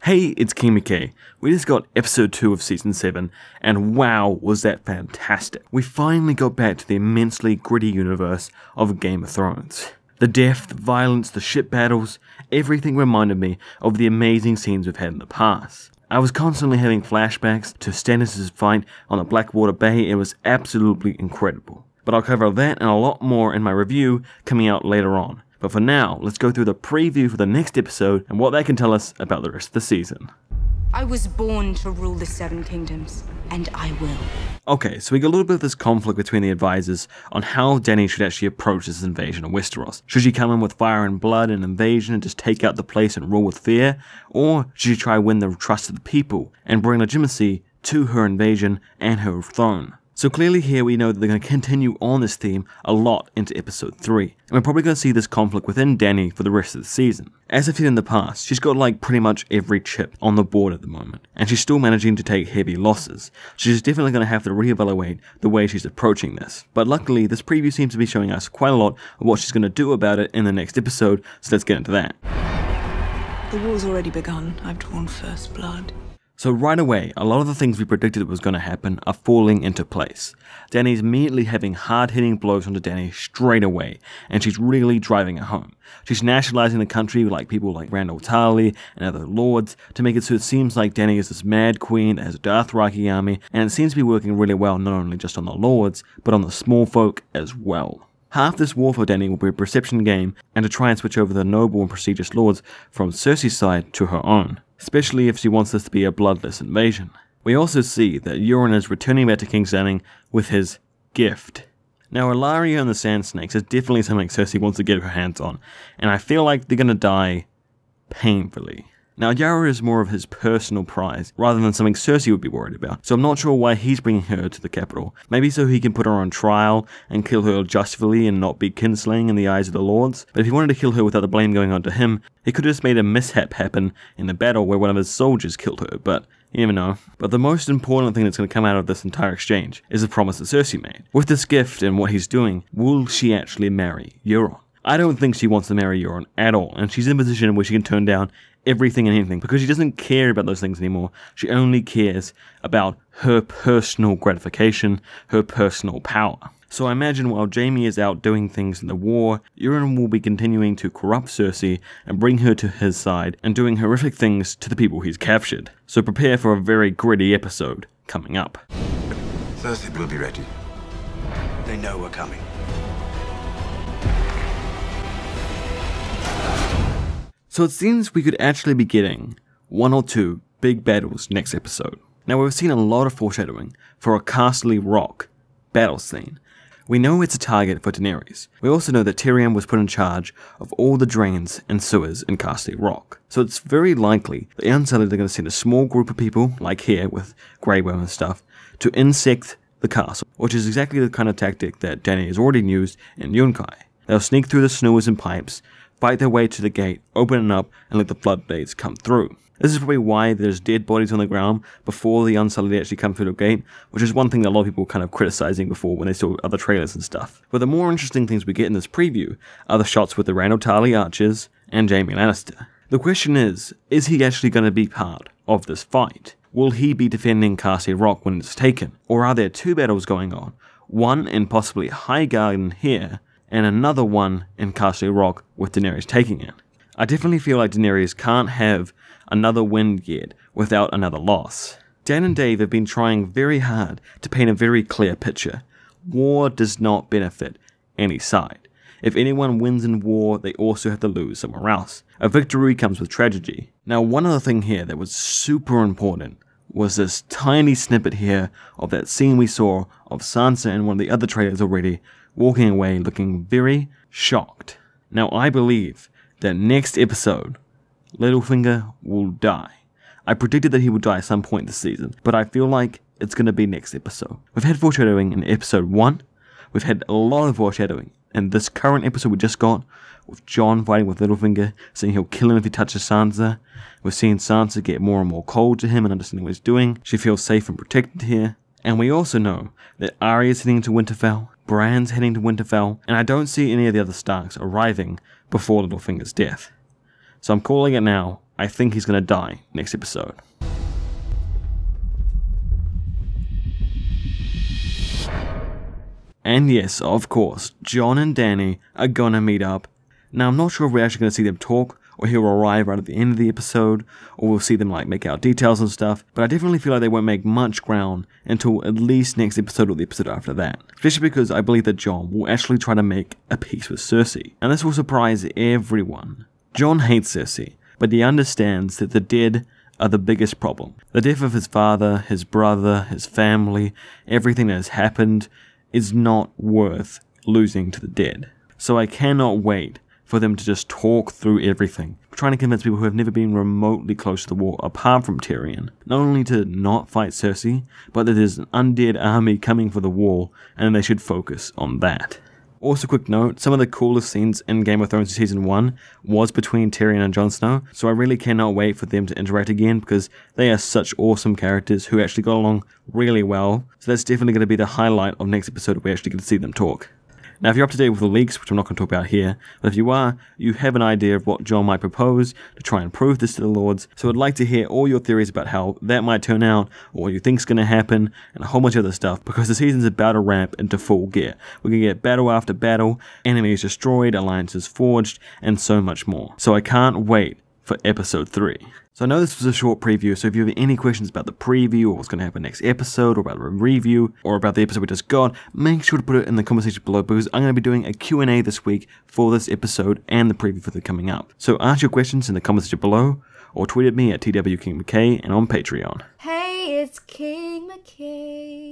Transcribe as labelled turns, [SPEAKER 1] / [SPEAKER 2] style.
[SPEAKER 1] Hey, it's Kimike. We just got episode 2 of season 7, and wow, was that fantastic. We finally got back to the immensely gritty universe of Game of Thrones. The death, the violence, the ship battles, everything reminded me of the amazing scenes we've had in the past. I was constantly having flashbacks to Stannis' fight on the Blackwater Bay. It was absolutely incredible. But I'll cover that and a lot more in my review coming out later on. But for now, let's go through the preview for the next episode and what that can tell us about the rest of the season.
[SPEAKER 2] I was born to rule the Seven Kingdoms, and I will.
[SPEAKER 1] Okay, so we got a little bit of this conflict between the advisors on how Dany should actually approach this invasion of Westeros. Should she come in with fire and blood and invasion and just take out the place and rule with fear? Or should she try to win the trust of the people and bring legitimacy to her invasion and her throne? So clearly here we know that they're going to continue on this theme a lot into episode 3, and we're probably going to see this conflict within Dany for the rest of the season. As I've seen in the past, she's got like pretty much every chip on the board at the moment, and she's still managing to take heavy losses. She's definitely going to have to reevaluate the way she's approaching this. But luckily, this preview seems to be showing us quite a lot of what she's going to do about it in the next episode, so let's get into that.
[SPEAKER 3] The war's already begun. I've drawn first blood.
[SPEAKER 1] So right away, a lot of the things we predicted was going to happen are falling into place. Dany's immediately having hard-hitting blows onto Dany straight away, and she's really driving it home. She's nationalizing the country like people like Randall Tarly and other lords to make it so it seems like Dany is this mad queen that has a Dothraki army, and it seems to be working really well not only just on the lords, but on the small folk as well. Half this war for Dany will be a perception game and to try and switch over the noble and prestigious lords from Cersei's side to her own, especially if she wants this to be a bloodless invasion. We also see that Euron is returning back to King's Landing with his gift. Now Ilaria and the Sand Snakes is definitely something Cersei wants to get her hands on, and I feel like they're gonna die painfully. Now Yara is more of his personal prize, rather than something Cersei would be worried about, so I'm not sure why he's bringing her to the capital. Maybe so he can put her on trial and kill her justly and not be kinslaying in the eyes of the lords. But if he wanted to kill her without the blame going on to him, he could have just made a mishap happen in the battle where one of his soldiers killed her, but you never know. But the most important thing that's going to come out of this entire exchange is the promise that Cersei made. With this gift and what he's doing, will she actually marry Euron? I don't think she wants to marry Euron at all, and she's in a position where she can turn down everything and anything because she doesn't care about those things anymore. She only cares about her personal gratification, her personal power. So I imagine while Jaime is out doing things in the war, Euron will be continuing to corrupt Cersei and bring her to his side and doing horrific things to the people he's captured. So prepare for a very gritty episode coming up.
[SPEAKER 4] Cersei will be ready. They know we're coming.
[SPEAKER 1] So it seems we could actually be getting 1 or 2 big battles next episode. Now we've seen a lot of foreshadowing for a Castle Rock battle scene. We know it's a target for Daenerys. We also know that Tyrion was put in charge of all the drains and sewers in Castle Rock. So it's very likely the Unsullied are going to send a small group of people, like here with Grey Worm and stuff, to insect the castle, which is exactly the kind of tactic that Dany has already used in Yunkai. They'll sneak through the sewers and pipes, fight their way to the gate, open it up, and let the floodgates come through. This is probably why there's dead bodies on the ground before the Unsullied actually come through the gate, which is one thing that a lot of people were kind of criticizing before when they saw other trailers and stuff. But the more interesting things we get in this preview are the shots with the Randall Tarly archers and Jaime Lannister. The question is he actually going to be part of this fight? Will he be defending Castle Rock when it's taken? Or are there 2 battles going on? One in possibly Highgarden here, and another one in Castle Rock with Daenerys taking it. I definitely feel like Daenerys can't have another win yet without another loss. Dan and Dave have been trying very hard to paint a very clear picture. War does not benefit any side. If anyone wins in war, they also have to lose somewhere else. A victory comes with tragedy. Now one other thing here that was super important was this tiny snippet here of that scene we saw of Sansa in one of the other trailers already, walking away looking very shocked. Now I believe that next episode, Littlefinger will die. I predicted that he would die at some point this season, but I feel like it's going to be next episode. We've had foreshadowing in episode 1, we've had a lot of foreshadowing in this current episode we just got, with Jon fighting with Littlefinger, saying he'll kill him if he touches Sansa. We're seeing Sansa get more and more cold to him and understanding what he's doing. She feels safe and protected here. And we also know that Arya's heading to Winterfell, Bran's heading to Winterfell, and I don't see any of the other Starks arriving before Littlefinger's death. So I'm calling it now, I think he's going to die next episode. And yes, of course, Jon and Dany are gonna meet up. Now, I'm not sure if we're actually gonna see them talk, or he'll arrive right at the end of the episode, or we'll see them like make out details and stuff, but I definitely feel like they won't make much ground until at least next episode or the episode after that. Especially because I believe that Jon will actually try to make a peace with Cersei, and this will surprise everyone. Jon hates Cersei, but he understands that the dead are the biggest problem. The death of his father, his brother, his family, everything that has happened is not worth losing to the dead. So I cannot wait for them to just talk through everything, trying to convince people who have never been remotely close to the wall apart from Tyrion, not only to not fight Cersei, but that there's an undead army coming for the wall and they should focus on that. Also, quick note, some of the coolest scenes in Game of Thrones Season 1 was between Tyrion and Jon Snow, so I really cannot wait for them to interact again because they are such awesome characters who actually got along really well, so that's definitely going to be the highlight of next episode where we actually get to see them talk. Now, if you're up to date with the leaks, which I'm not going to talk about here, but if you are, you have an idea of what Jon might propose to try and prove this to the Lords, so I'd like to hear all your theories about how that might turn out, or what you think's going to happen, and a whole bunch of other stuff, because the season's about to ramp into full gear. We're going to get battle after battle, enemies destroyed, alliances forged, and so much more. So I can't wait for episode 3. So I know this was a short preview, so if you have any questions about the preview, or what's going to happen next episode, or about the review, or about the episode we just got, make sure to put it in the comment section below, because I'm going to be doing a Q&A this week for this episode and the preview for the coming up. So ask your questions in the comment section below, or tweet at me at TWKingMcKay and on Patreon.
[SPEAKER 5] Hey, it's King McKay.